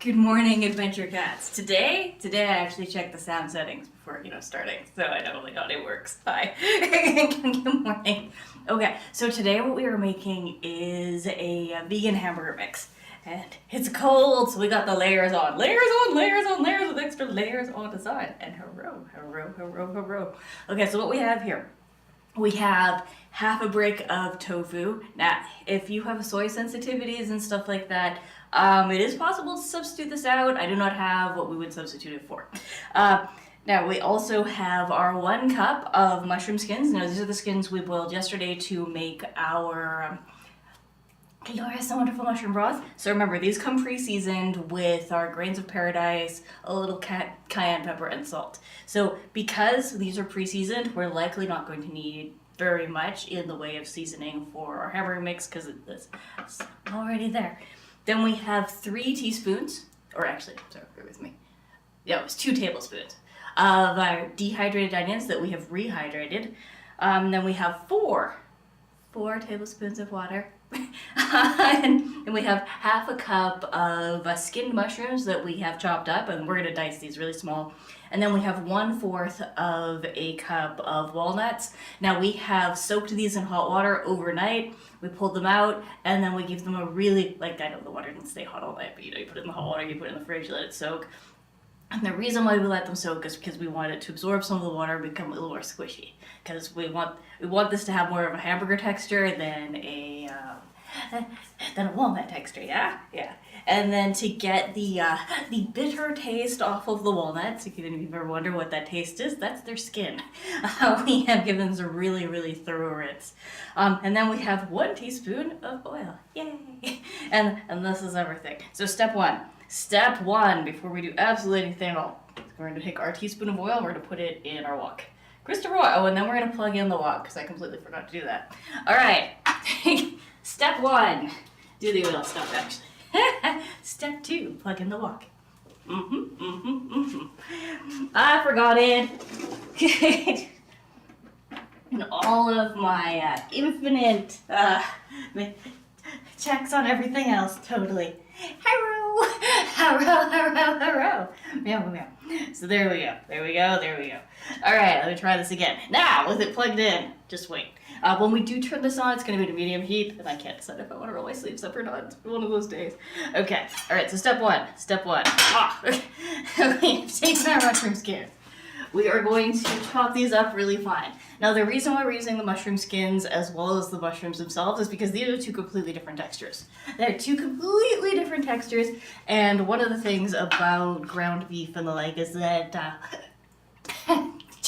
Good morning, Adventure Cats. Today I actually checked the sound settings before, starting, so I know how it works. Hi. Good morning. Okay, so today what we are making is a vegan hamburger mix. And it's cold, so we got the layers on. Layers on, layers on, layers with extra layers on the side. And hurrah. Okay, so what we have here. We have half a brick of tofu. Now, if you have soy sensitivities and stuff like that, it is possible to substitute this out. I do not have what we would substitute it for. Now, we also have our 1 cup of mushroom skins. Now, these are the skins we boiled yesterday to make our glorious and wonderful mushroom broth. So remember, these come pre-seasoned with our grains of paradise, a little cayenne pepper, and salt. So because these are pre-seasoned, we're likely not going to need very much in the way of seasoning for our hamburger mix because it's already there. Then we have 3 teaspoons, or actually, sorry, bear with me. Yeah, it was 2 tablespoons of our dehydrated onions that we have rehydrated. Then we have 4 tablespoons of water. And we have half a cup of skinned mushrooms that we have chopped up, and we're going to dice these really small. And then we have 1/4 of a cup of walnuts. Now we have soaked these in hot water overnight. We pulled them out, and then we give them a really, I know the water didn't stay hot all night, but you put it in the hot water, you put it in the fridge, you let it soak. And the reason why we let them soak is because we want it to absorb some of the water and become a little more squishy. Because we want this to have more of a hamburger texture than a walnut texture, yeah? And then to get the bitter taste off of the walnuts, if you've ever wondered what that taste is, that's their skin. We have given them a really, really thorough rinse. And then we have 1 teaspoon of oil, yay! And this is everything. So step one, before we do absolutely anything at all, we're going to take our teaspoon of oil, we're going to put it in our wok. Christopher, and then we're going to plug in the wok, because I completely forgot to do that. All right. Step 1, do the oil stuff actually. Step 2, plug in the wok. I forgot it. And all of my infinite checks on everything else, totally. Hello. Meow. So there we go. All right, let me try this again. Now, with it plugged in, just wait. When we do turn this on, it's going to be to medium heat, and I can't decide if I want to roll my sleeves up or not. It's one of those days. Okay, all right, so step one. We've taken our mushroom skins. We are going to chop these up really fine. Now, the reason why we're using the mushroom skins as well as the mushrooms themselves is because these are 2 completely different textures. They're 2 completely different textures, and one of the things about ground beef and the like is that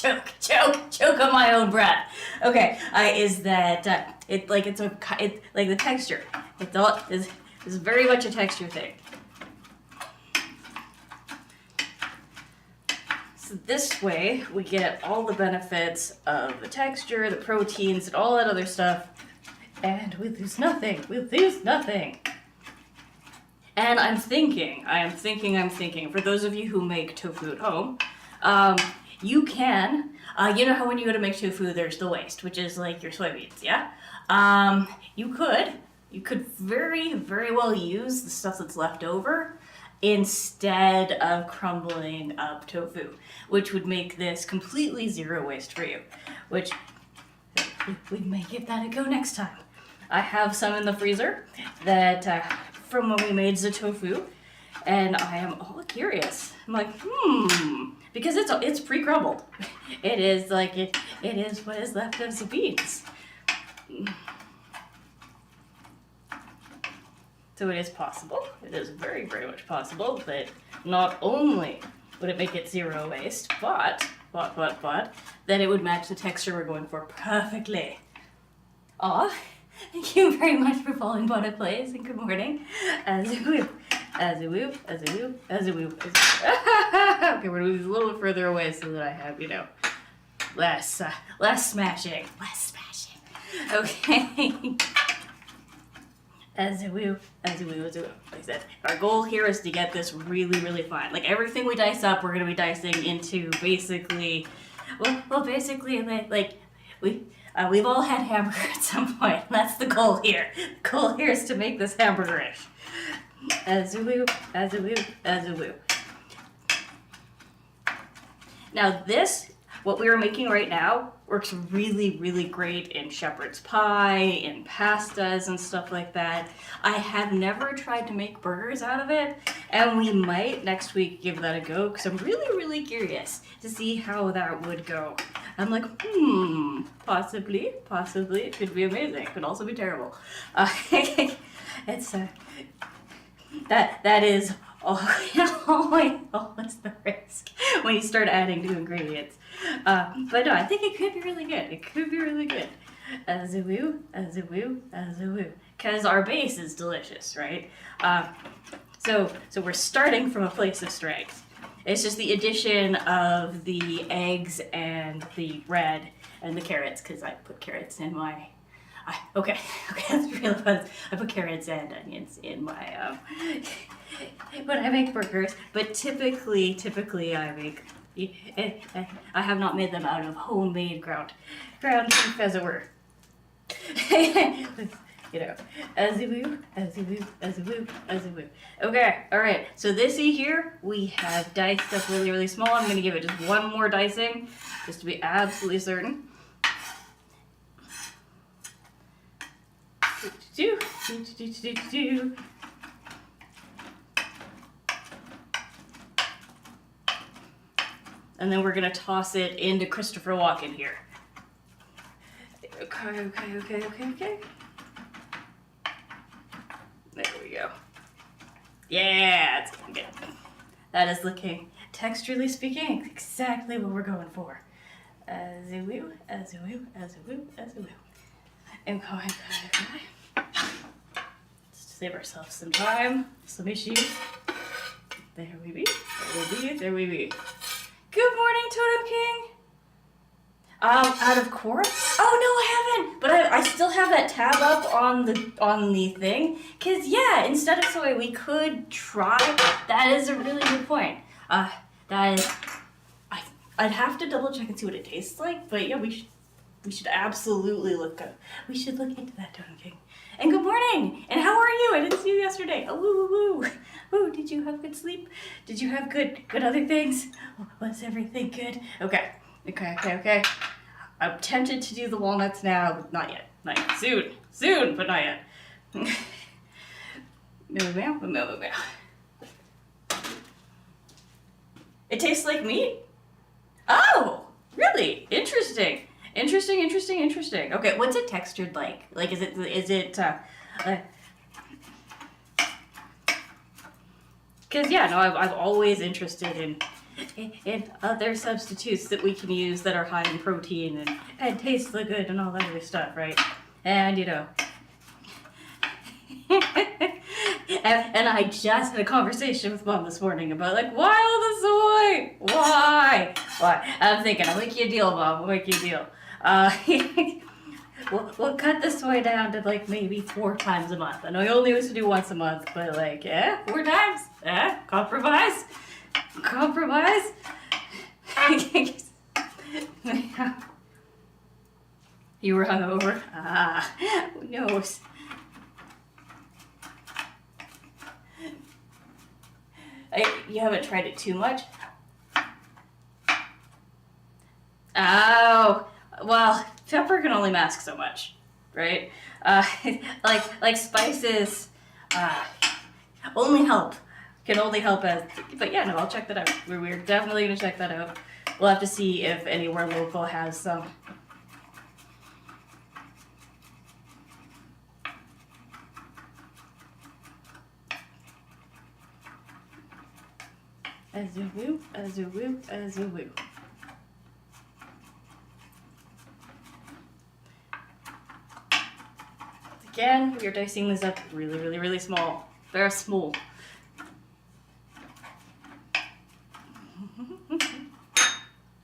choke on my own breath. Okay, is that the texture. It's very much a texture thing. So this way we get all the benefits of the texture, the proteins, and all that other stuff, and we lose nothing. And I'm thinking. For those of you who make tofu at home, you can, you know how when you go to make tofu, there's the waste, which is like your soybeans, yeah? You could very, very well use the stuff that's left over instead of crumbling up tofu, which would make this completely 0 waste for you, which we may give that a go next time. I have some in the freezer that, from when we made the tofu, and I am all curious. I'm like, because it's pre-crumbled. It is what is left of the beans. So it is possible, it is very, very much possible that not only would it make it 0 waste, but that it would match the texture we're going for perfectly. Aw, thank you very much for falling upon a place, and good morning. As a whoop. Okay, we're gonna move a little bit further away so that I have, less smashing. Okay. As a woo. Like I said, our goal here is to get this really, really fine. Like everything we dice up, we're gonna be dicing into basically, we've all had hamburger at some point. That's the goal here. The goal here is to make this hamburgerish. As a woo, as a woo, as a woo. Now this, what we are making right now, works really, really great in shepherd's pie, in pastas and stuff like that. I have never tried to make burgers out of it, and we might next week give that a go, because I'm really, really curious to see how that would go. I'm like, possibly, it could be amazing. It could also be terrible. It's that is always the risk when you start adding new ingredients. But no, I think it could be really good. It could be really good. As a woo, as a woo, as a woo. Because our base is delicious, right? So we're starting from a place of strength. It's just the addition of the eggs and the bread and the carrots, because I put carrots in my... Okay, that's real fun. I put carrots and onions in my when I make burgers, but typically I make. I have not made them out of homemade ground beef, as it were. You know, as a woo, as a woo, as a woo, as a woo. Okay, all right. So this here we have diced up really, really small. I'm gonna give it just one more dicing, just to be absolutely certain. And then we're gonna toss it into Christopher Walken here. Okay. There we go. Yeah, it's looking good. That is looking, texturally speaking, exactly what we're going for. As a woo, as a woo, as a woo, as a woo. Okay. Just to save ourselves some time, some issues. There we be. Good morning, Totem King. Out of course. Oh no, I haven't. But I still have that tab up on the thing. 'Cause yeah, instead of soy, we could try. That is a really good point. That is. I'd have to double check and see what it tastes like. But yeah, we should absolutely look into that, Totem King. And good morning. And how are you? I didn't see you yesterday. Oh, woo. Ooh, did you have good sleep? Did you have good other things? Was everything good? Okay. I'm tempted to do the walnuts now, but not yet. Soon, but not yet. It tastes like meat? Oh, really? Interesting. Okay, what's it textured like? Like, is it, because yeah, no, I'm always interested in other substitutes that we can use that are high in protein and taste good and all that other stuff, right? And you know, and I just had a conversation with Mom this morning about like, why all the soy? Why? I'm thinking, I'll make you a deal, Mom. We'll cut the soy down to like maybe 4 times a month. I know you only used to do once a month, but like, 4 times? Compromise? You were hungover? Who knows? You haven't tried it too much? Oh, well, pepper can only mask so much, right? Like spices, can only help as, but yeah, no, I'll check that out. We're definitely gonna check that out. We'll have to see if anywhere local has some. As a woo. Again, we are dicing this up really small. Very small.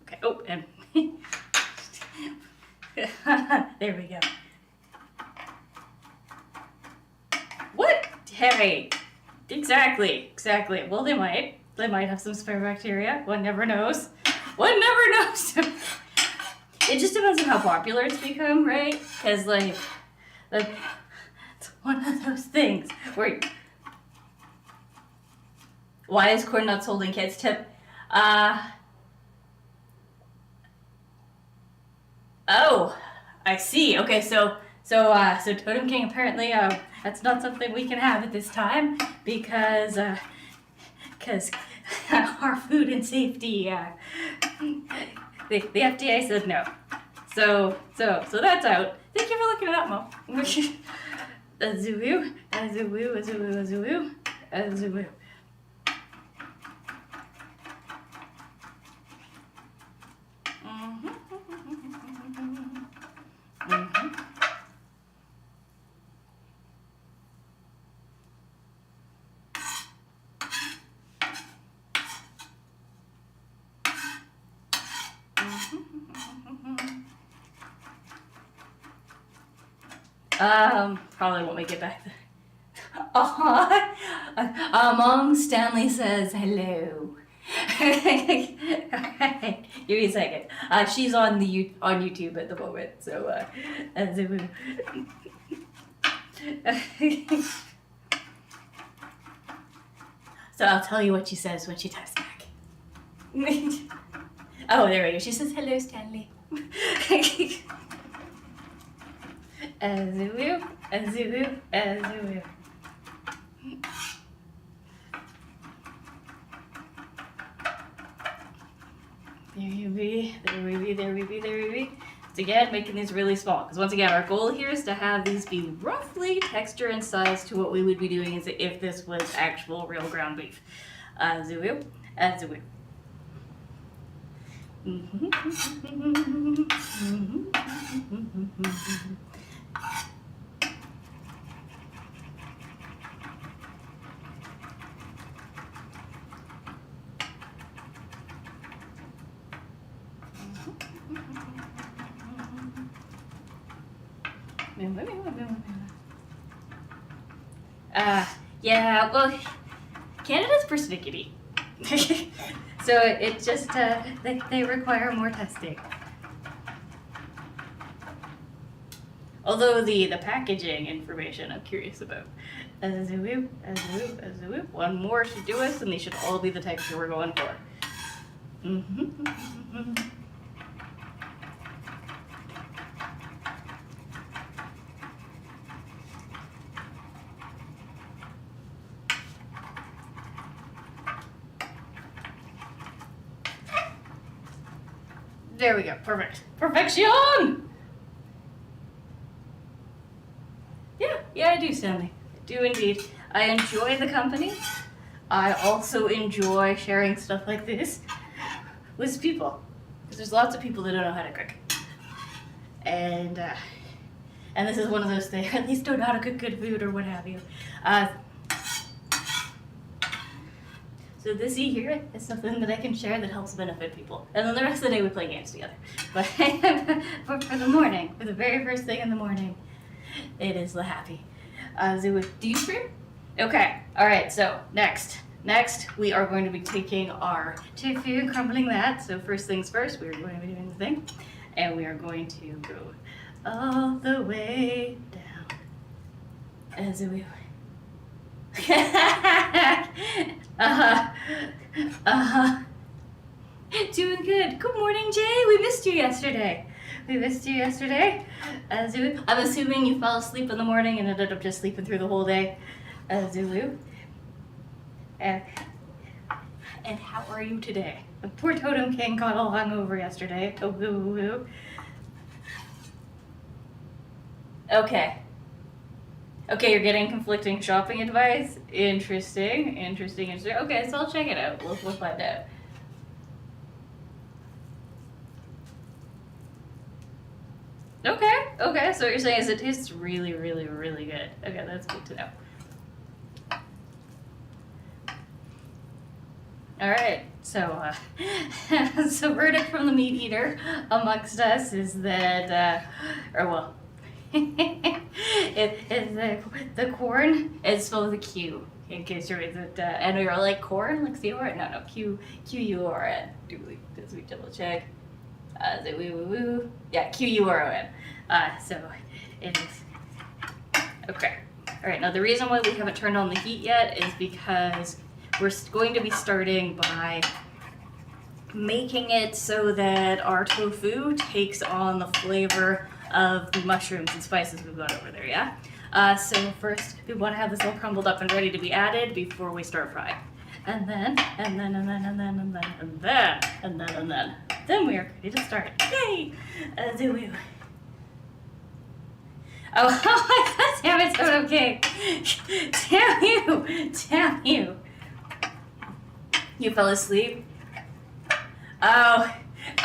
Okay, oh, and there we go. What? Hey, exactly. Well, they might have some spare bacteria. One never knows. It just depends on how popular it's become, right? Because like, it's one of those things where Why is corn nuts holding kids tip? Oh, I see. Okay, so Totem King apparently that's not something we can have at this time because our food and safety the FDA said no. So that's out. Thank you for looking it up, Mo. Azoo, azoo, azoo, azoo, azoo. Probably won't make it back there. Mom Stanley says hello. Alright, give me a second. She's on on YouTube at the moment, so so I'll tell you what she says when she types back. Oh, there we go. She says hello, Stanley. Azoo, azoo, azoo. There we be, there we be, there we be, there we be. So again, making these really small, because once again, our goal here is to have these be roughly texture and size to what we would be doing as if this was actual real ground beef. Azoo, azoo. Yeah, well, Canada's persnickety. So it just, they require more testing. Although the packaging information I'm curious about. Azoo, azoo, azoo. One more should do us, and these should all be the texture we're going for. There we go. Perfect. Perfection! Yeah, I do, Stanley. I do indeed. I enjoy the company. I also enjoy sharing stuff like this with people. Because there's lots of people that don't know how to cook. And this is one of those things, at least don't know how to cook good food or what have you. So this here is something that I can share that helps benefit people. And then the rest of the day we play games together. But for the morning, for the very first thing in the morning, it is the happy. Do you stream? Okay, alright, so next we are going to be taking our tofu and crumbling that. So first things first, we are going to be doing the thing. And we are going to go all the way down. As we Doing good. Good morning, Jay. We missed you yesterday. I'm assuming you fell asleep in the morning and ended up just sleeping through the whole day. Zulu. And how are you today? The poor Totem King got all hungover yesterday. Oh, woo, woo. Okay, you're getting conflicting shopping advice? Interesting. Okay, so I'll check it out. We'll find out. Okay, so what you're saying is it tastes really, really, really good. Okay, that's good to know. Alright, so so verdict from the meat eater amongst us is that, the corn is spelled with a Q, in case you're and you're like corn, like C-O-R? No, Q-U-R-N. Do we double check? Yeah, Q-U-R-O-N. So it is. Okay. Alright, now the reason why we haven't turned on the heat yet is because we're going to be starting by making it so that our tofu takes on the flavor of the mushrooms and spices we've got over there, yeah? So first, we want to have this all crumbled up and ready to be added before we start frying. And then we are ready to start. Yay! Do we? Oh my God, damn it, so okay. Damn you. You fell asleep? Oh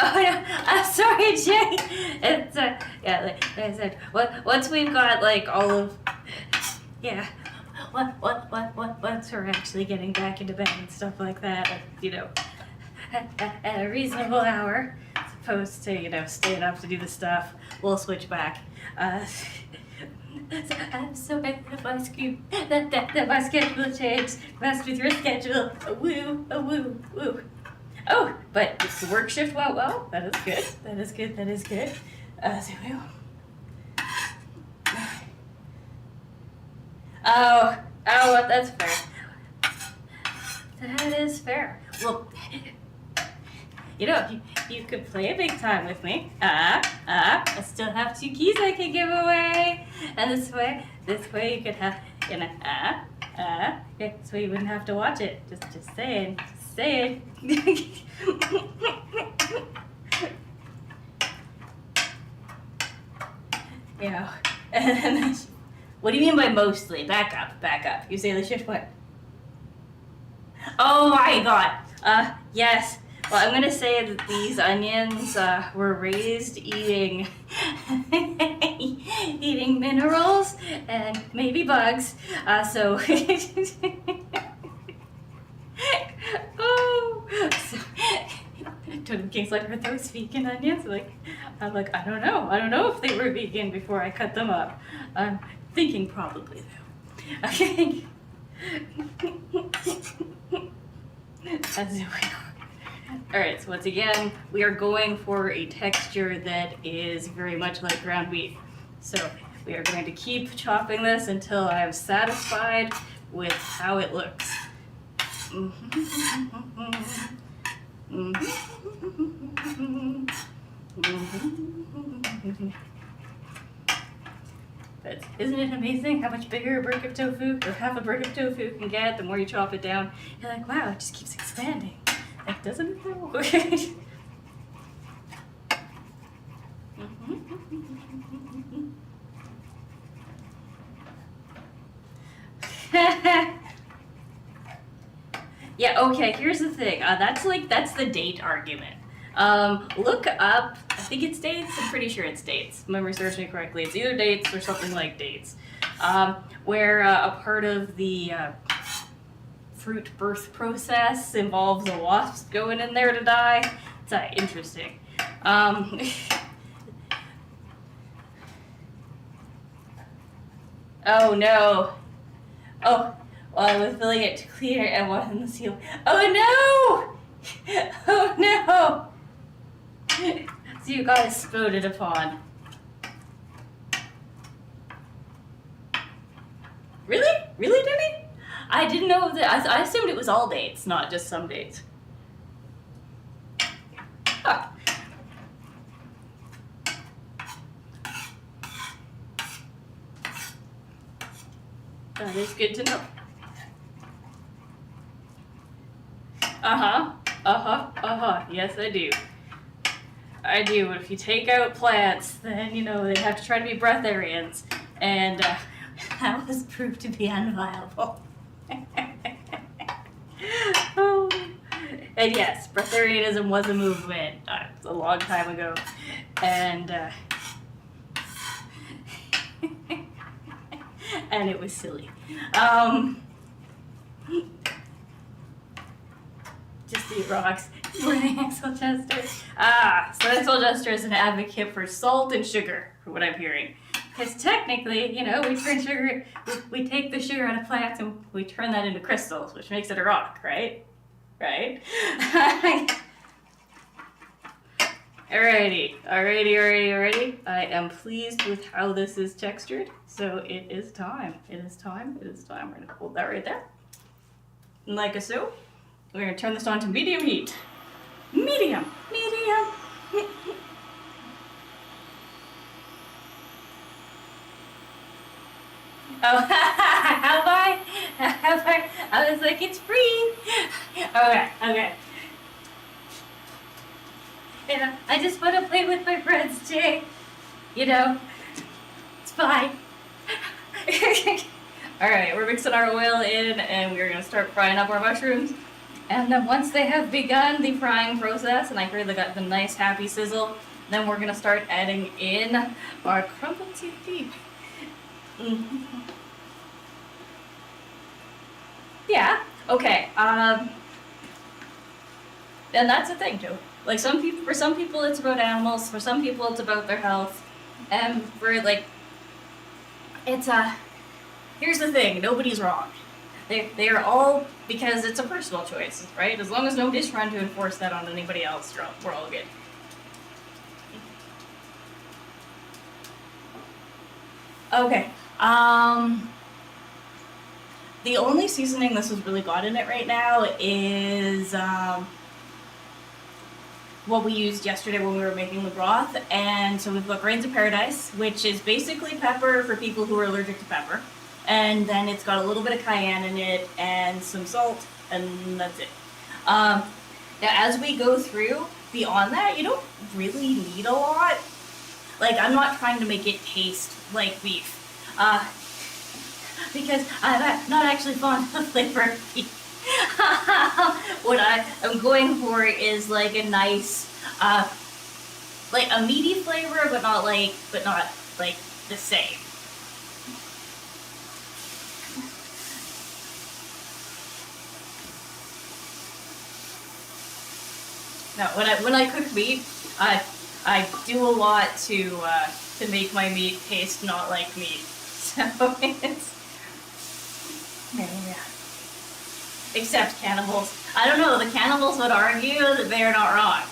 no, I'm sorry, Jay. It's, yeah, like I said, once we've got, like, all of, yeah, once we're actually getting back into bed and stuff like that, you know, at a reasonable hour, as opposed to, you know, staying up to do the stuff, we'll switch back. I'm sorry that my schedule changed. Messed with your schedule. Woo. Oh, but the work shift went well. That is good. Oh, that's fair. That is fair. Well, you know, you could play a big time with me. I still have 2 keys I can give away. And this way you could have, you know, okay, so you wouldn't have to watch it. Just saying. Yeah. And then, what do you mean by mostly? Back up. You say the shift what? Oh my God. Yes. Well, I'm gonna say that these onions were raised eating eating minerals and maybe bugs. So oh, so, Totem King's like, are those vegan onions? I'm like, I don't know if they were vegan before I cut them up. I'm thinking probably though. Okay. Alright, so once again, we are going for a texture that is very much like ground beef. So we are going to keep chopping this until I'm satisfied with how it looks. But isn't it amazing how much bigger a brick of tofu, or half a brick of tofu can get the more you chop it down? You're like, wow, it just keeps expanding. Like, doesn't it though? Yeah, okay, here's the thing. That's the date argument. Look up, I think it's dates, I'm pretty sure it's dates. If memory serves me correctly. It's either dates or something like dates. Where a part of the fruit birth process involves a wasp going in there to die. It's interesting. Oh no. Oh, well, I was filling it to clear and wasn't the seal. Oh no! Oh no! So you got exploded upon. Really? Really, Denny? I didn't know that. I assumed it was all dates, not just some dates. Huh. That is good to know. Yes, I do. But if you take out plants, then, you know, they have to try to be breatharians. And that was proved to be unviable. Oh. And yes, breatharianism was a movement a long time ago. And and it was silly. Just eat rocks. Morning, Axel Chester. So Axel Chester is an advocate for salt and sugar, from what I'm hearing. Because technically, you know, we take the sugar out of plants and we turn that into crystals, which makes it a rock, right? Right? Alrighty. I am pleased with how this is textured, so it is time. We're gonna hold that right there. like so. We're gonna turn this on to medium heat. Medium. Oh, have I? I was like, it's free. Okay. Yeah, I just want to play with my friends, Jay. You know, it's fine. Alright, we're mixing our oil in and we're gonna start frying up our mushrooms. And then once they have begun the frying process and I hear they got the nice happy sizzle, then we're gonna start adding in our crumbled TP. Yeah, okay. And that's the thing too. Like for some people it's about animals, for some people it's about their health. And for like, it's here's the thing, nobody's wrong. They are all, because it's a personal choice, right? As long as nobody's trying to enforce that on anybody else, we're all good. Okay. The only seasoning this has really got in it right now is what we used yesterday when we were making the broth. And so we've got grains of paradise, which is basically pepper for people who are allergic to pepper. And then it's got a little bit of cayenne in it and some salt, and that's it. Now as we go through, beyond that, you don't really need a lot. Like, I'm not trying to make it taste like beef. Because I'm not actually fond of the flavor of beef. What I am going for is like a nice, like a meaty flavor, but not like the same. Now, when I cook meat, I do a lot to make my meat taste not like meat. So it's, yeah. Except cannibals. I don't know, the cannibals would argue that they are not wrong.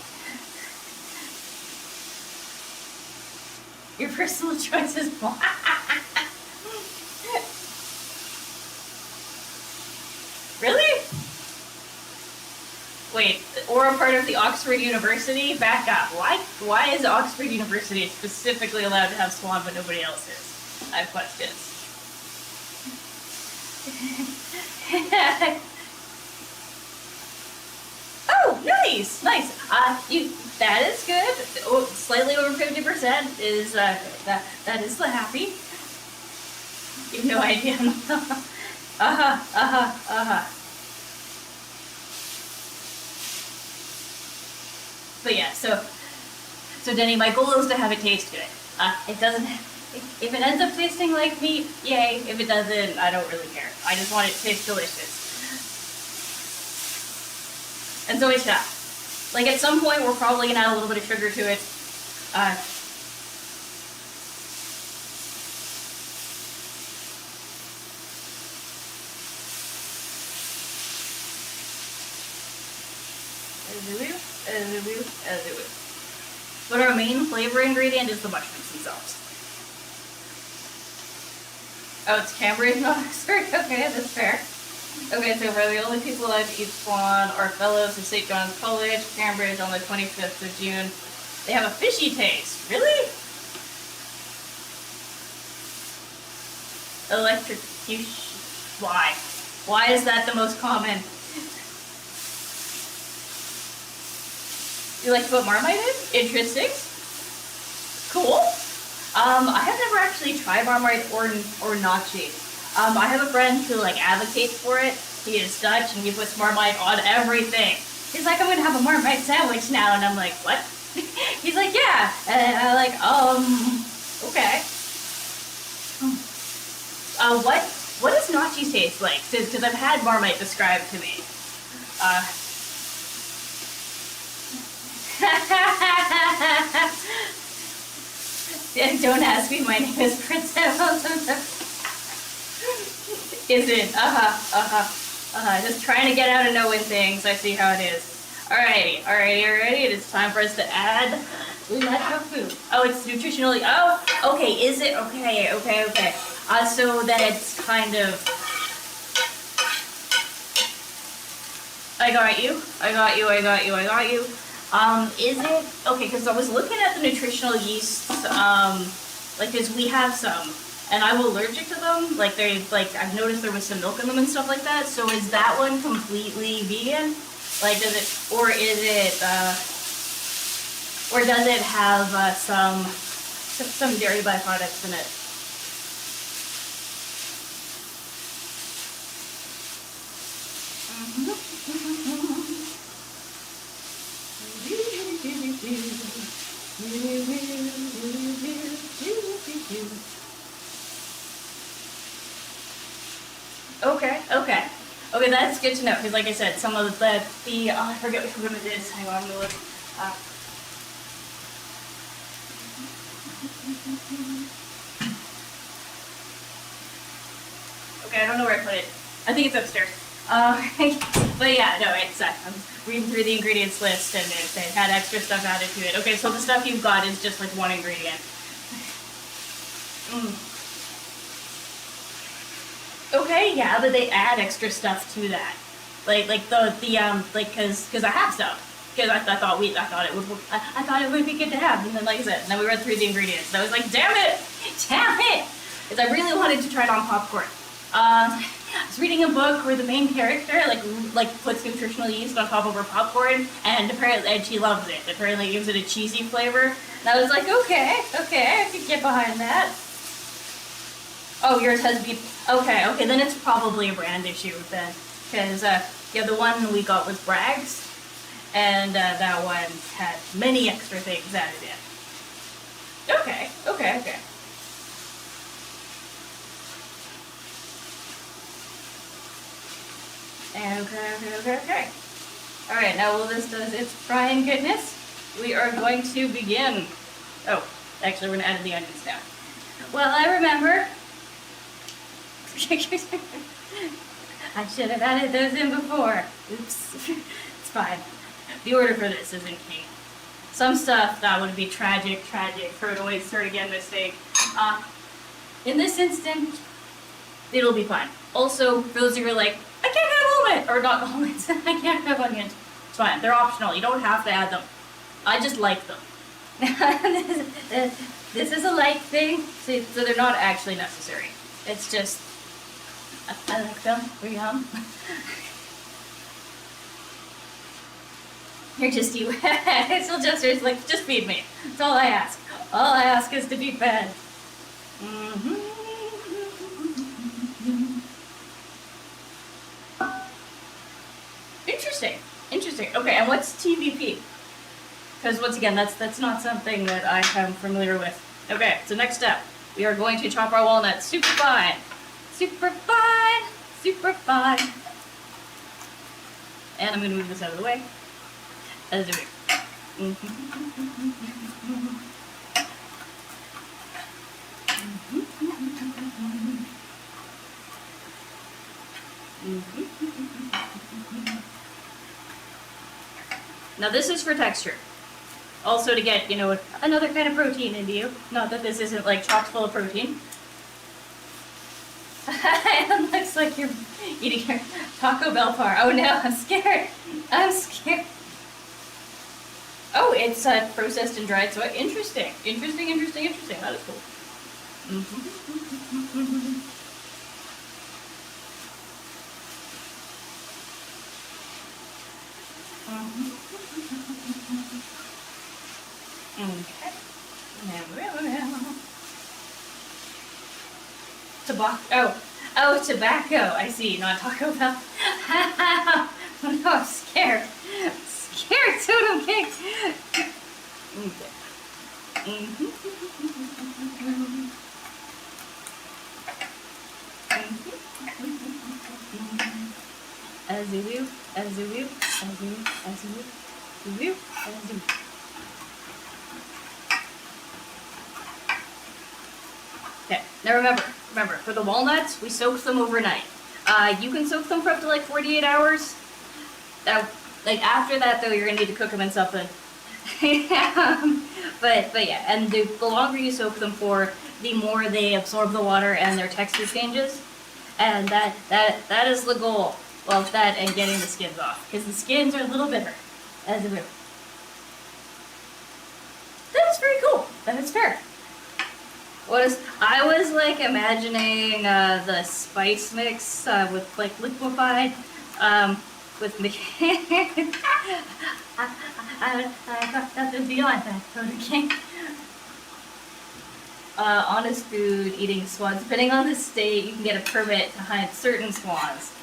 Your personal choice is Really? Wait, or a part of the Oxford University? Back up. Why is Oxford University specifically allowed to have swan but nobody else is? I have questions. Oh, nice. That is good. Oh, slightly over 50% is that is the happy. You have no idea. But yeah, so Denny, my goal is to have it taste good. It doesn't. If it ends up tasting like meat, yay. If it doesn't, I don't really care. I just want it to taste delicious. And so it's that. Like, at some point, we're probably gonna add a little bit of sugar to it. But our main flavor ingredient is the mushrooms themselves. Oh, it's Cambridge, not Oxford? Okay, that's fair. Okay, so we're the only people allowed to eat swan are fellows of St. John's College, Cambridge, on the 25th of June. They have a fishy taste. Really? Electrocution. Why? Why is that the most common? You like to put Marmite in? Interesting. Cool. I have never actually tried Marmite or nachi. I have a friend who like advocates for it. He is Dutch and he puts Marmite on everything. He's like, I'm gonna have a Marmite sandwich now, and I'm like, what? He's like, yeah, and I'm like, okay. What does nachi taste like? Because I've had Marmite described to me. Don't ask me, my name is Prince Is it? Just trying to get out of knowing things. I see how it is. Alrighty, you ready? It is time for us to add food. Oh, it's nutritionally. Oh, okay. Is it? Okay. So then it's kind of. I got you. I got you. I got you. I got you. Is it okay? Because I was looking at the nutritional yeasts. Like, cause we have some, and I'm allergic to them. Like, I've noticed there was some milk in them and stuff like that. So is that one completely vegan? Like, does it, or is it, or does it have some dairy byproducts in it? Okay, okay. Okay, that's good to know, because like I said, some of the I forget which one it is. Hang on, I'm gonna look. Okay, I don't know where I put it. I think it's upstairs. But yeah, no, it's, I'm reading through the ingredients list, and it had extra stuff added to it. Okay, so the stuff you've got is just like one ingredient. Okay, yeah, but they add extra stuff to that, like cause I have stuff, cause I thought it would be good to have, and then like I said, then we read through the ingredients, and I was like, damn it, cause I really wanted to try it on popcorn. I was reading a book where the main character like puts nutritional yeast on top of her popcorn, and apparently she loves it. Apparently, it gives it a cheesy flavor, and I was like, okay, I could get behind that. Oh, yours has beef. Okay, then it's probably a brand issue then. Because, yeah, the one we got was Bragg's, and that one had many extra things added in. Okay. Okay. Alright, now while this does its frying goodness, we are going to begin. Oh, actually, we're going to add the onions now. Well, I remember. I should have added those in before. Oops. It's fine. The order for this isn't key. Some stuff that would be tragic, throw it away, start again mistake. In this instant, it'll be fine. Also, for those of you who are like, I can't have almonds, or not almonds, I can't have onions. It's fine. They're optional. You don't have to add them. I just like them. This is a like thing, so they're not actually necessary. It's just, I like them. They're yum. You're just you. It's just like, just feed me. That's all I ask. All I ask is to be fed. Interesting. Okay, and what's TVP? Because once again, that's not something that I am familiar with. Okay, so next step, we are going to chop our walnuts super fine. And I'm going to move this out of the way. As do we. Now this is for texture. Also to get, another kind of protein into you. Not that this isn't like chock full of protein. It looks like you're eating your Taco Bell bar. Oh no, I'm scared. Oh, it's processed and dried soy. Interesting. That is cool. Okay. Tobacco. I see, not Taco Bell. No, I'm scared. Totem cake. Okay. Okay, now remember, for the walnuts, we soaked them overnight. You can soak them for up to like 48 hours. Like after that though, you're gonna need to cook them in something. But yeah, and the longer you soak them for, the more they absorb the water and their texture changes. And that is the goal. Well, that and getting the skins off, because the skins are a little bitter, as it will. That is very cool. That is fair. I was like imagining the spice mix with like liquefied with me. I thought that would be like that. Okay. Honest food, eating swans. Depending on the state, you can get a permit to hunt certain swans.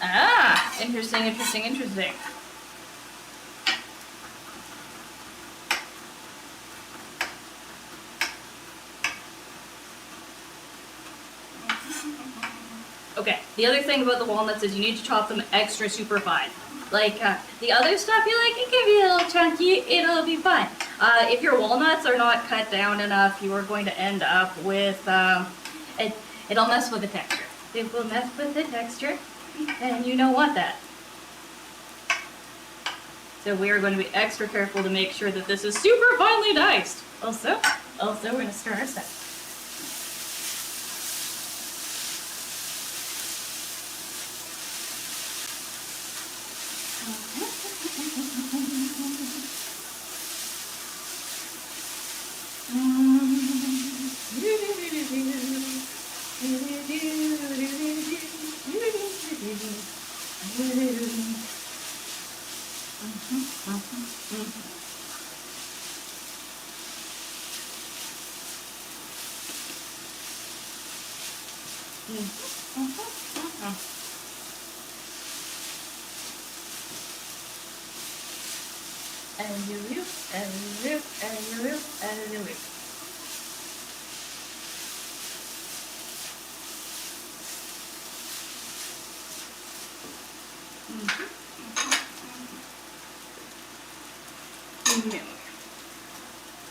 Ah, interesting, interesting, interesting. Okay, the other thing about the walnuts is you need to chop them extra super fine. Like the other stuff, you like, it can be a little chunky, it'll be fine. If your walnuts are not cut down enough, you are going to end up with, it'll mess with the texture. It will mess with the texture, and you don't want that. So we are going to be extra careful to make sure that this is super finely diced. Also, we're going to stir our stuff.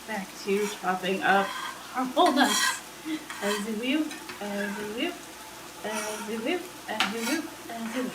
Back to chopping up our walnuts. As you will, as you will, as you will, as you will, as you will.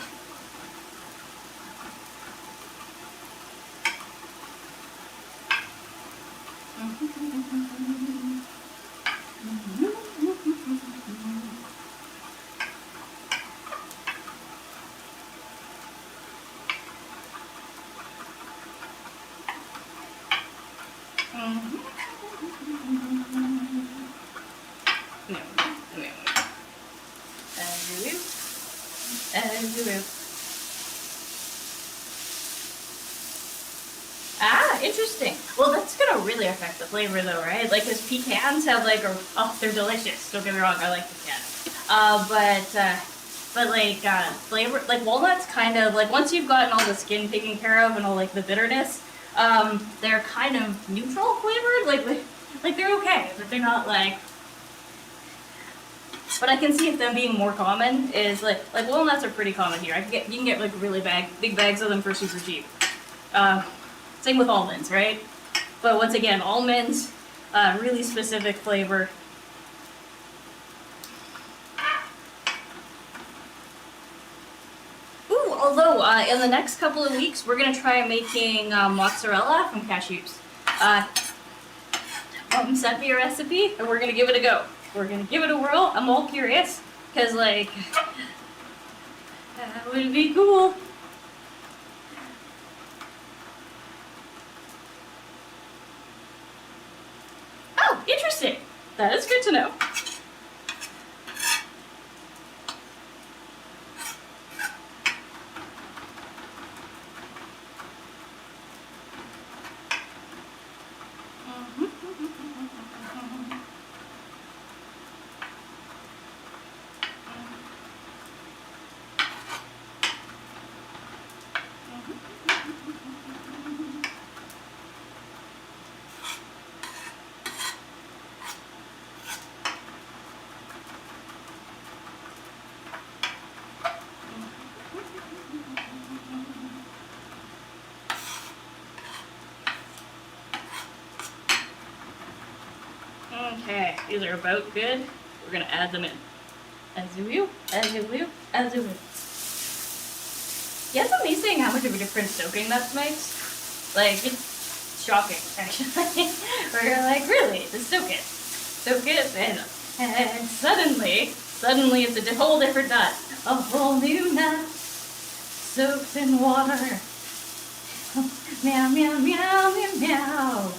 Ah, interesting. Well, that's gonna really affect the flavor, though, right? Like, because pecans have like they're delicious. Don't get me wrong, I like pecans. But like flavor, like walnuts, kind of like once you've gotten all the skin taken care of and all like the bitterness, they're kind of neutral flavored. Like they're okay, but they're not like. But I can see if them being more common is like walnuts are pretty common here. You can get like really big bags of them for super cheap. Same with almonds, right? But once again, almonds, really specific flavor. Ooh, although in the next couple of weeks, we're gonna try making mozzarella from cashews. Mom sent me a recipe, and we're gonna give it a go. We're gonna give it a whirl. I'm all curious, cause like that would be cool. Oh, interesting. That is good to know. Okay, these are about good. We're gonna add them in. As you will, as you will, as you will. Yeah, it's amazing how much of a difference soaking nuts makes. Like, it's shocking, actually. Where you're like, really, just soak it, and suddenly it's a whole different nut. A whole new nut. soaked in water. Meow, meow, meow, meow, meow.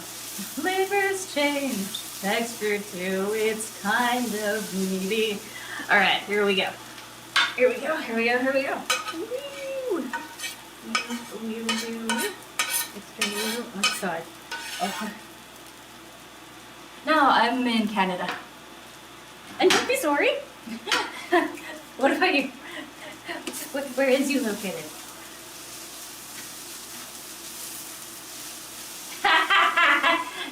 Flavors change, texture too, it's kind of meaty. All right, here we go. Here we go, here we go, here we go. Woo! Woo, woo, woo. Extra woo on the side. Okay. Now I'm in Canada. And don't be sorry. What about you? Where is you located?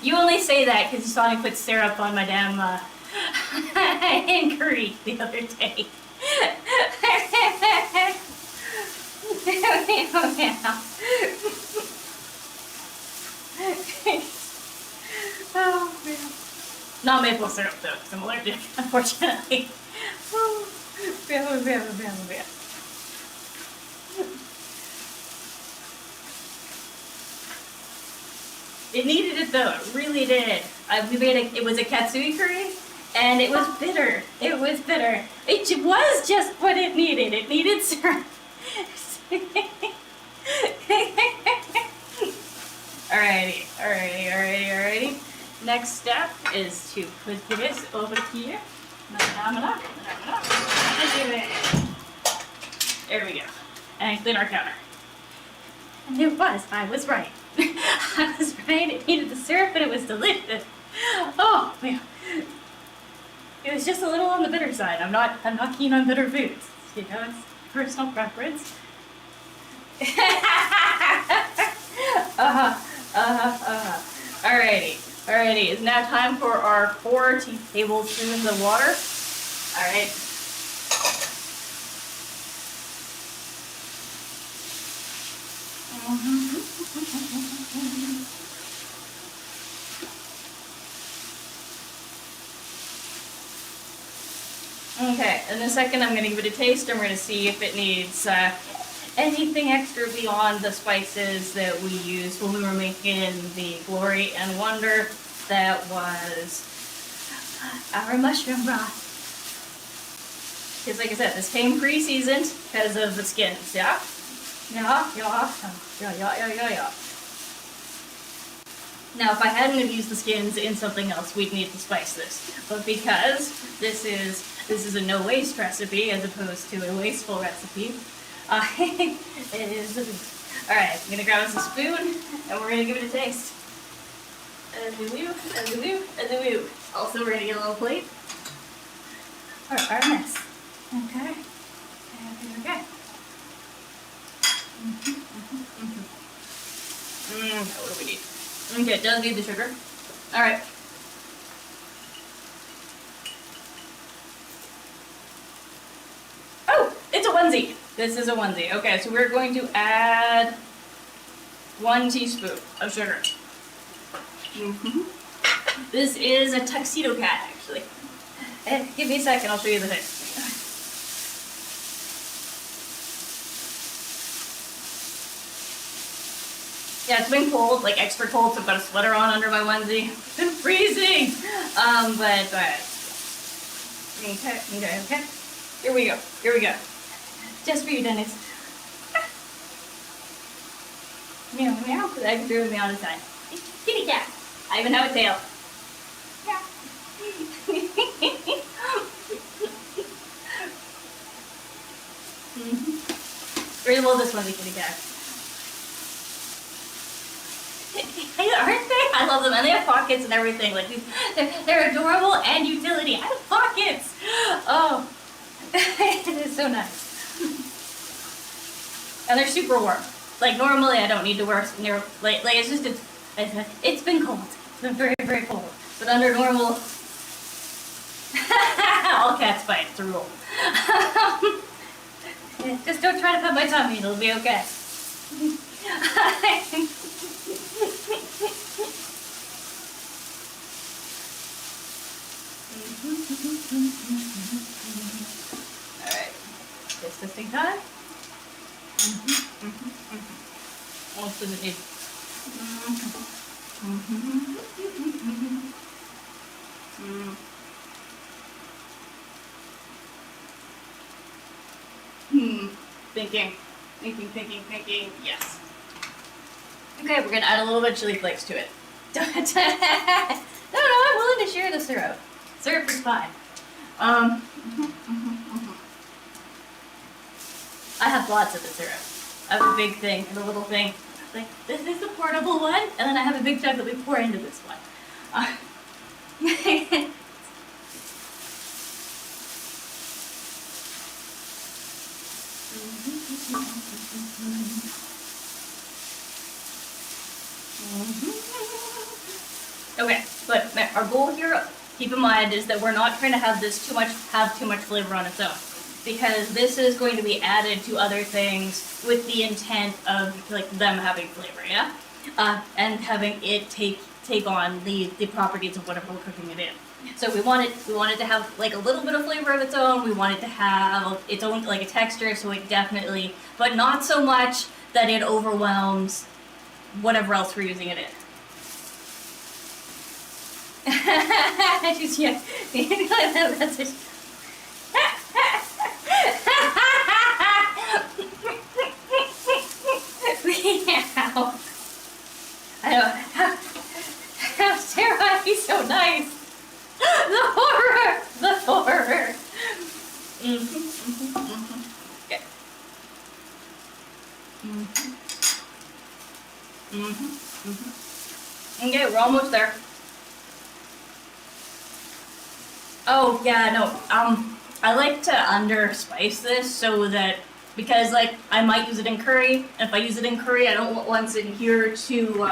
You only say that because you saw me put syrup on my damn curry the other day. Oh, man. Not maple syrup though, because I'm allergic, unfortunately. Oh, yeah. It needed it though, it really did. We made it was a katsui curry, and it was bitter. It was bitter. It was just what it needed. It needed syrup. Alrighty. Next step is to put this over here. There we go. And clean our counter. And I was right. I was right, it needed the syrup and it was delicious. Oh man. It was just a little on the bitter side. I'm not keen on bitter foods. You know, it's personal preference. Alrighty. It's now time for our 4 tablespoons of water. Alright. Okay, in a second I'm going to give it a taste and we're going to see if it needs anything extra beyond the spices that we used when we were making the Glory and Wonder. That was our mushroom broth. Because like I said, this came pre-seasoned because of the skins, yeah? Yeah. Now, if I hadn't have used the skins in something else, we'd need to spice this. But because this is a no-waste recipe as opposed to a wasteful recipe, it is. Alright, I'm gonna grab us a spoon and we're gonna give it a taste. Also, we're gonna get a little plate for our mess. Okay. What do we need? Okay, it does need the sugar. Alright. Oh, it's a onesie. This is a onesie. Okay, so we're going to add 1 teaspoon of sugar. This is a tuxedo cat, actually. Give me a second, I'll show you the thing. Yeah, it's been cold, like extra cold, so I've got a sweater on under my onesie. It's been freezing! But, okay. Here we go. Just for you, Dennis. Meow, meow, because I can do with me all the time. Kitty cat. I even have a tail. Yeah. Very well, this one's a kitty cat. Aren't they? I love them, and they have pockets and everything. Like they're adorable and utility. I have pockets. Oh, it is so nice. And they're super warm. Like normally, I don't need to wear near like it's just it's been cold. It's been very, very cold. But under normal, all cats bite. It's a rule. Just don't try to pet my tummy. It'll be okay. Alright, just testing time. What else does it need? Thinking. Thinking. Yes. Okay, we're gonna add a little bit of chili flakes to it. No, I'm willing to share the syrup. Syrup is fine. I have lots of the syrup. I have a big thing and a little thing. Like, this is the portable one, and then I have a big jug that we pour into this one. Okay, but our goal here, keep in mind, is that we're not trying to have this have too much flavor on its own, because this is going to be added to other things with the intent of like them having flavor, yeah, and having it take on the properties of whatever we're cooking it in. So we want it to have like a little bit of flavor of its own. We want it to have its own like a texture, so it definitely, but not so much that it overwhelms whatever else we're using it in. Just, yeah. That's it. I don't. How Sarah, he's so nice. The horror. Okay. Okay, we're almost there. Oh yeah, no. I like to underspice this so that, because like I might use it in curry, and if I use it in curry, I don't want what's in here to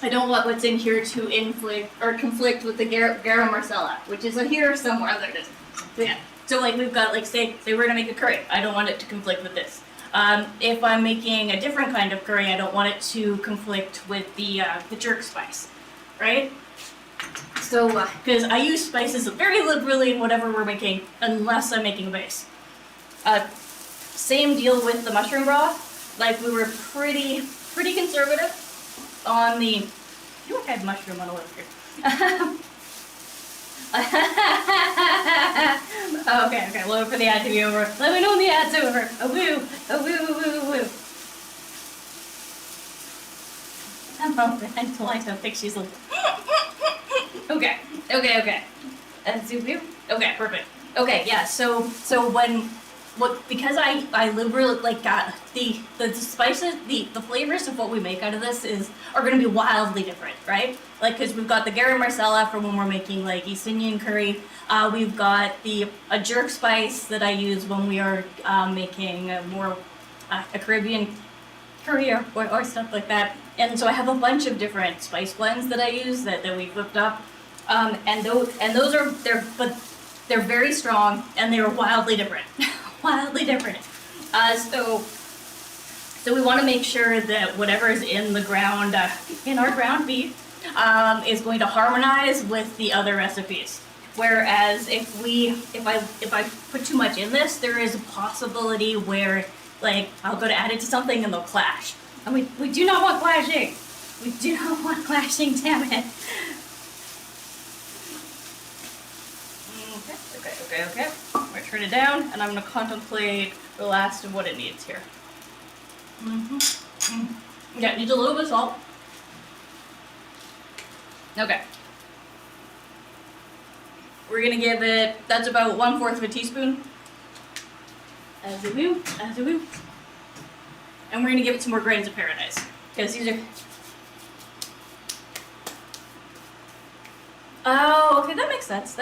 I don't want what's in here to inflict or conflict with the garam masala, which is here somewhere. There it is. Yeah. So like we've got like say we're gonna make a curry. I don't want it to conflict with this. If I'm making a different kind of curry, I don't want it to conflict with the jerk spice, right? So because I use spices very liberally in whatever we're making, unless I'm making a base. Same deal with the mushroom broth. Like we were pretty conservative on the. I feel like I have mushroom on a list here. Okay. Well, for the ad to be over. Let me know when the ad's over. A woo. Until I don't think she's like. Okay. And zoom. Okay, perfect. Okay, yeah. So because I liberally like got the spices, the flavors of what we make out of this are going to be wildly different, right? Like, because we've got the garam masala for when we're making like East Indian curry. We've got a jerk spice that I use when we are making more a Caribbean curry or stuff like that. And so I have a bunch of different spice blends that I use that we whipped up, and those are they're very strong and they are wildly different. So we want to make sure that whatever is in the ground, in our ground beef, is going to harmonize with the other recipes. Whereas if I put too much in this, there is a possibility where like I'll go to add it to something and they'll clash. And we do not want clashing. Damn it. Okay. I'm going to turn it down, and I'm going to contemplate the last of what it needs here. Yeah, it needs a little bit of salt. Okay. We're going to give it, that's about 1/4 of a teaspoon. As a woo. And we're going to give it some more grains of paradise. Because these are... Oh, okay, that makes sense.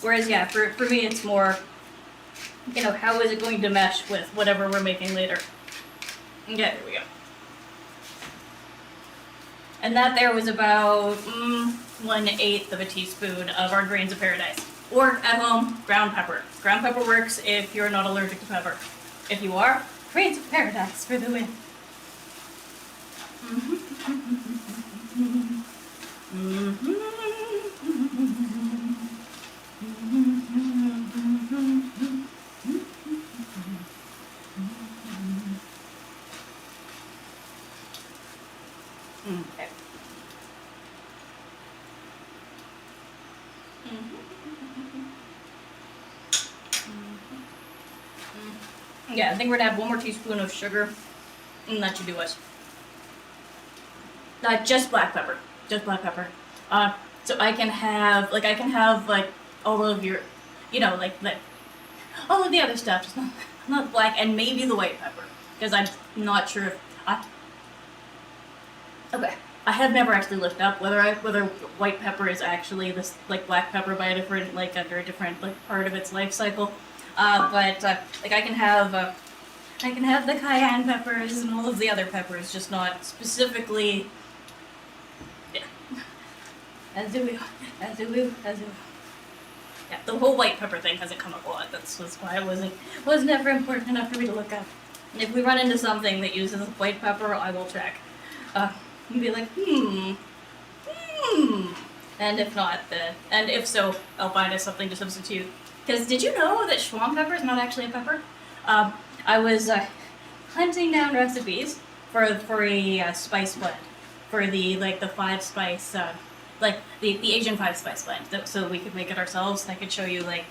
Whereas, yeah, for me, it's more, how is it going to mesh with whatever we're making later? Okay, there we go. And that there was about 1/8 of a teaspoon of our grains of paradise. Or, at home, ground pepper. Ground pepper works if you're not allergic to pepper. If you are, grains of paradise for the win. Okay. Yeah, I think we're gonna add 1 more teaspoon of sugar, and that should do us. Just black pepper. Just black pepper. So I can have like all of your, like all of the other stuff, just not black, and maybe the white pepper, because I'm not sure if okay. I have never actually looked up whether white pepper is actually this like black pepper by a different like under a different like part of its life cycle, but like I can have the cayenne peppers and all of the other peppers, just not specifically. Yeah. As do we. Yeah, the whole white pepper thing hasn't come up a lot. That's why it was never important enough for me to look up. And if we run into something that uses white pepper, I will check. And be like, and if not, and if so, I'll find us something to substitute. Because did you know that Schwamm pepper is not actually a pepper? I was hunting down recipes for a spice blend, for the 5-spice, like the Asian 5-spice blend, so we could make it ourselves. I could show you like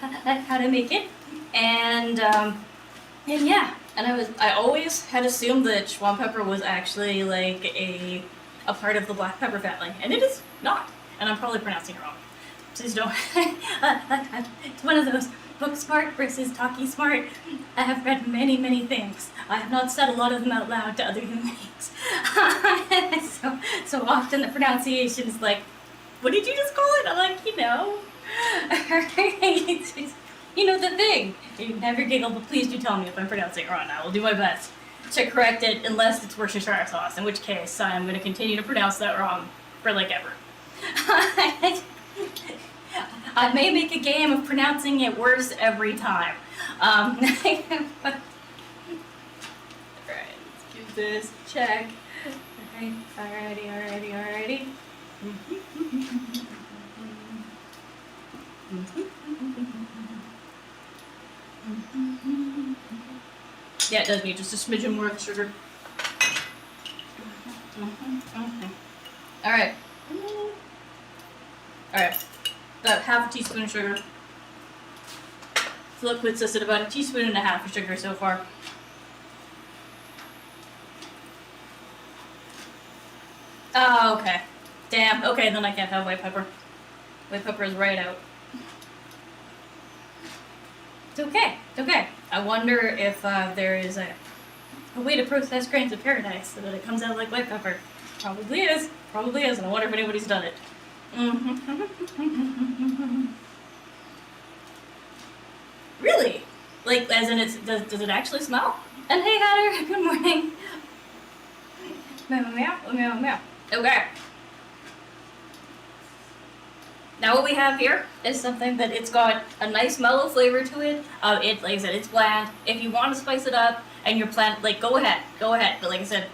how to make it, and yeah, and I always had assumed that Schwamm pepper was actually like a part of the black pepper family, and it is not, and I'm probably pronouncing it wrong. Please don't. It's one of those book smart versus talkie smart. I have read many things. I have not said a lot of them out loud to other human beings. so often the pronunciation is like, what did you just call it? I'm like, the thing. You never giggle, but please do tell me if I'm pronouncing it wrong. I will do my best to correct it, unless it's Worcestershire sauce, in which case I'm going to continue to pronounce that wrong for like ever. I may make a game of pronouncing it worse every time. Alright, let's give this a check. Alrighty. Yeah, it does need just a smidgen more of the sugar. Alright. About half a teaspoon of sugar. So that puts us at about 1.5 teaspoons of sugar so far. Oh, okay. Damn. Okay, then I can't have white pepper. White pepper is right out. It's okay. I wonder if there is a way to process grains of paradise so that it comes out like white pepper. Probably is, and I wonder if anybody's done it. Really? Like, as in, does it actually smell? And hey, Hatter, good morning. Meow. Okay. Now what we have here is something that it's got a nice mellow flavor to it. Like I said, it's bland. If you want to spice it up and you're like, go ahead. But like I said,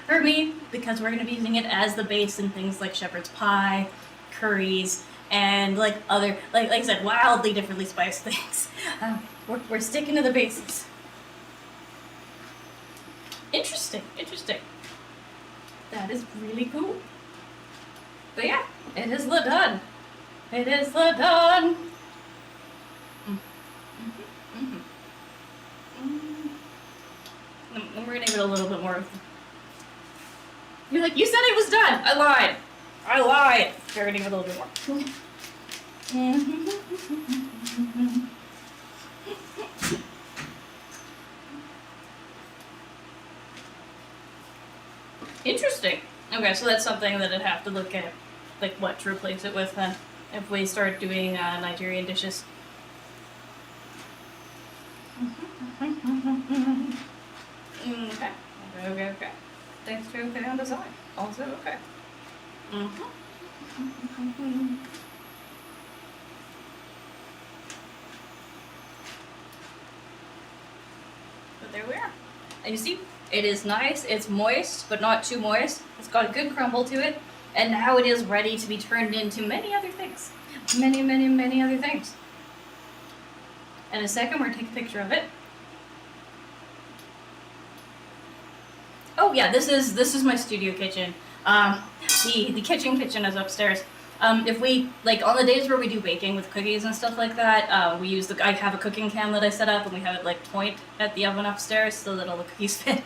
for me, because we're gonna be using it as the base in things like shepherd's pie, curries, and like other, like I said, wildly differently spiced things. We're sticking to the basics. Interesting. That is really cool. But yeah, it is done. And we're gonna give it a little bit more. You're like, you said it was done. I lied. We're gonna give it a little bit more. Interesting. Okay, so that's something that I'd have to look at, like what to replace it with then, if we start doing Nigerian dishes. Okay. Thanks for okay on the side. Also okay. But there we are. And you see, it is nice, it's moist, but not too moist. It's got a good crumble to it. And now it is ready to be turned into many other things. Many other things. In a second, we're going to take a picture of it. Oh yeah, this is my studio kitchen. The kitchen is upstairs. If we, like, on the days where we do baking with cookies and stuff like that, I have a cooking cam that I set up, and we have it, like, point at the oven upstairs so that all the cookies fit.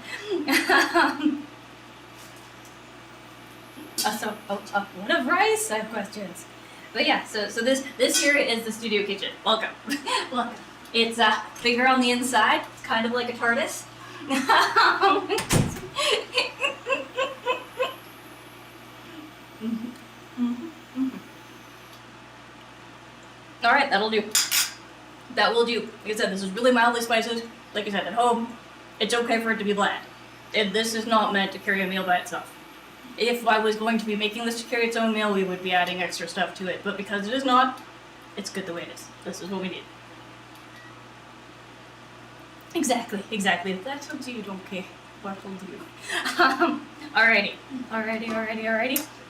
What of rice? I have questions. But yeah, so this here is the studio kitchen. Welcome. Welcome. It's bigger on the inside. It's kind of like a TARDIS. All right, that'll do. That will do. Like I said, this is really mildly spicy. Like I said, at home, it's okay for it to be bland. This is not meant to carry a meal by itself. If I was going to be making this to carry its own meal, we would be adding extra stuff to it. But because it is not, it's good the way it is. This is what we need. Exactly. If that's what you don't care, what will do? Alrighty.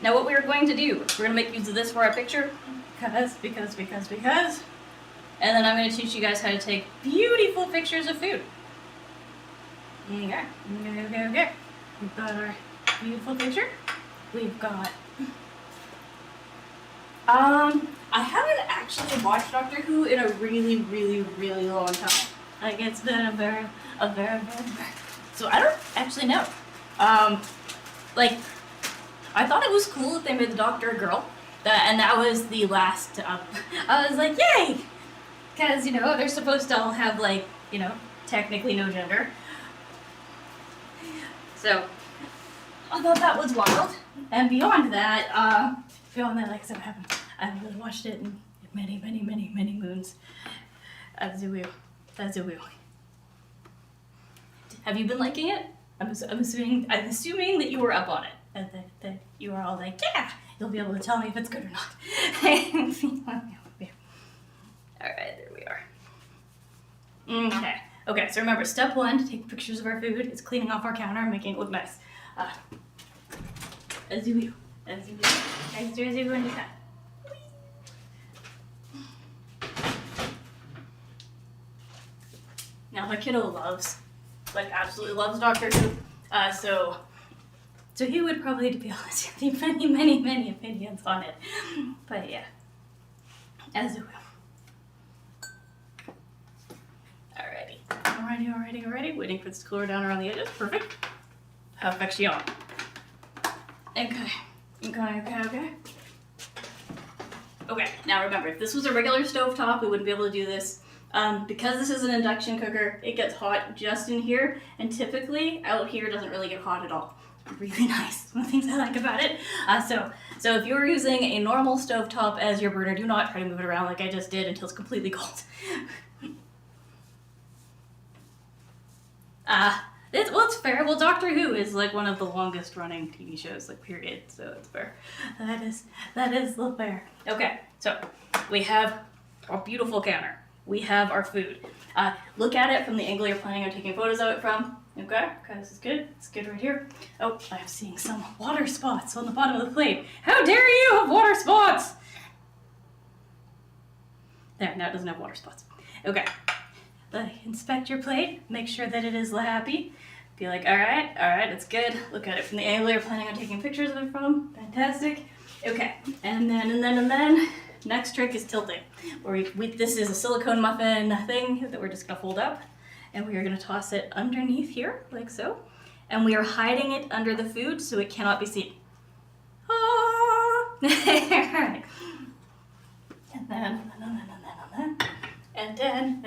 Now what we're going to do, we're going to make use of this for our picture. Because. And then I'm going to teach you guys how to take beautiful pictures of food. Okay. We've got our beautiful picture. We've got... I haven't actually watched Doctor Who in a really long time. Like, it's been a very... So I don't actually know. Like, I thought it was cool that they made the Doctor a girl. And that was the last... I was like, yay! Because, you know, they're supposed to all have, like, you know, technically no gender. So, I thought that was wild. And beyond that, like I said, I haven't really watched it in many moons. As you will. Have you been liking it? I'm assuming that you were up on it. And that you were all like, yeah, you'll be able to tell me if it's good or not. Alright, there we are. Okay, so remember, step 1 to take pictures of our food is cleaning off our counter and making it look nice. As you will. As you go into that. Now, my kiddo absolutely loves Doctor Who, so he would probably be honest with you, many opinions on it. But yeah, as you will. Alrighty. Waiting for this to cool down around the edges. Perfect. Perfection. Okay. Okay, now remember, if this was a regular stovetop, we wouldn't be able to do this. Because this is an induction cooker, it gets hot just in here, and typically out here it doesn't really get hot at all. Really nice. One of the things I like about it. So if you're using a normal stovetop as your burner, do not try to move it around like I just did until it's completely cold. It's fair. Well, Doctor Who is like one of the longest running TV shows, like, period, so it's fair. That is the fair. Okay, so we have our beautiful counter. We have our food. Look at it from the angle you're planning on taking photos of it from. Okay, this is good. It's good right here. Oh, I'm seeing some water spots on the bottom of the plate. How dare you have water spots? There, now it doesn't have water spots. Okay. Inspect your plate. Make sure that it is happy. Be like, all right, it's good. Look at it from the angle you're planning on taking pictures of it from. Fantastic. Okay, and then, next trick is tilting. This is a silicone muffin thing that we're just gonna fold up, and we are gonna toss it underneath here, like so. And we are hiding it under the food so it cannot be seen. Alright. And then. And then.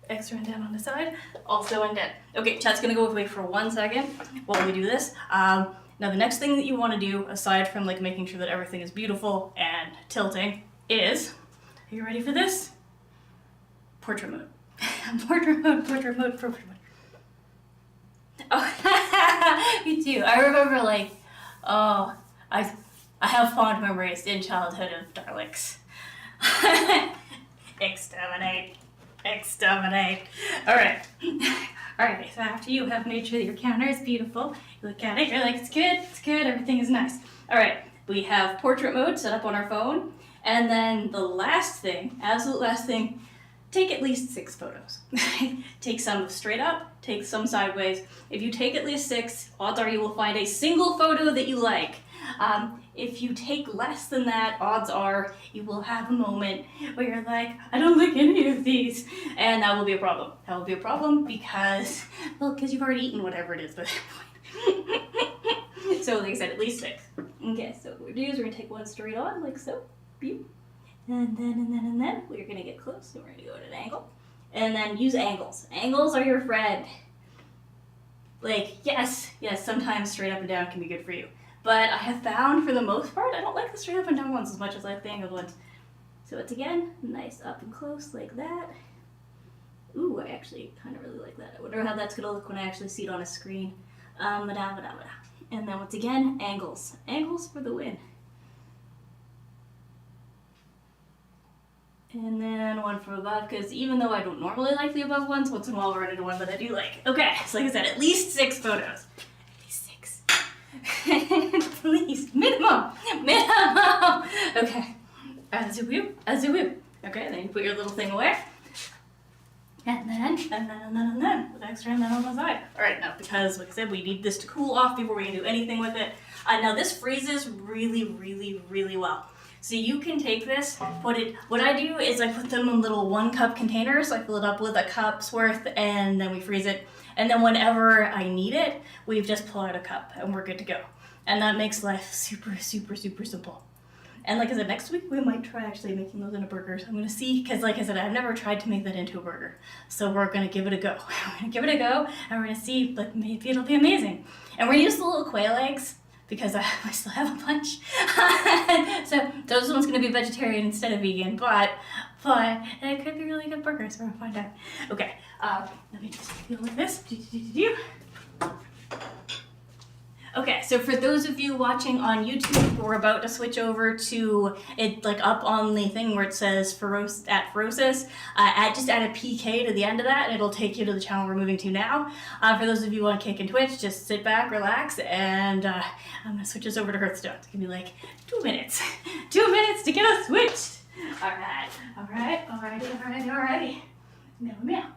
Extra and down on the side. Also and down. Okay, chat's gonna go away for 1 second while we do this. Now the next thing that you want to do, aside from like making sure that everything is beautiful and tilting, is, are you ready for this? Portrait mode. Portrait mode. Oh, me too. I remember I have fond memories in childhood of Daleks. Exterminate. Alright, so after you have made sure that your counter is beautiful, you look at it, you're like, it's good, everything is nice. Alright, we have portrait mode set up on our phone, and then the last thing, absolute last thing, take at least 6 photos. Take some straight up, take some sideways. If you take at least 6, odds are you will find a single photo that you like. If you take less than that, odds are you will have a moment where you're like, I don't like any of these. And that will be a problem. That will be a problem because you've already eaten whatever it is by that point. So like I said, at least 6. Okay, so what we're gonna do is we're gonna take one straight on, like so. And then we're gonna get close, so we're gonna go at an angle. And then use angles. Angles are your friend. Like, yes, sometimes straight up and down can be good for you. But I have found, for the most part, I don't like the straight up and down ones as much as I like the angled ones. So it's, again, nice up and close like that. Ooh, I actually kind of really like that. I wonder how that's going to look when I actually see it on a screen. And then once again, angles. Angles for the win. And then one from above, because even though I don't normally like the above ones, once in a while we're into one that I do like. Okay, so like I said, at least 6 photos. At least 6. Please, minimum. Okay, as you will. Okay, then you put your little thing away. And then, with extra, and then on the side. All right, now, because like I said, we need this to cool off before we can do anything with it. Now this freezes really, really, really well. So you can take this, what I do is I put them in little 1-cup containers. So I fill it up with a cup's worth and then we freeze it. And then whenever I need it, we just pull out a cup and we're good to go. And that makes life super, super, super simple. And like I said, next week we might try actually making those into burgers. I'm gonna see, because like I said, I've never tried to make that into a burger. So we're gonna give it a go. We're gonna give it a go and we're gonna see, but maybe it'll be amazing. And we're gonna use the little quail eggs, because I still have a bunch. So those ones gonna be vegetarian instead of vegan, but it could be really good burgers. We're gonna find out. Okay, let me just feel like this. Okay, so for those of you watching on YouTube, we're about to switch over to it, like up on the thing where it says Ferocis. Just add a PK to the end of that, and it'll take you to the channel we're moving to now. For those of you on Kick and Twitch, just sit back, relax, and I'm gonna switch us over to Hearthstone. It's gonna be like 2 minutes. 2 minutes to get us switched. Alrighty. Meow, meow.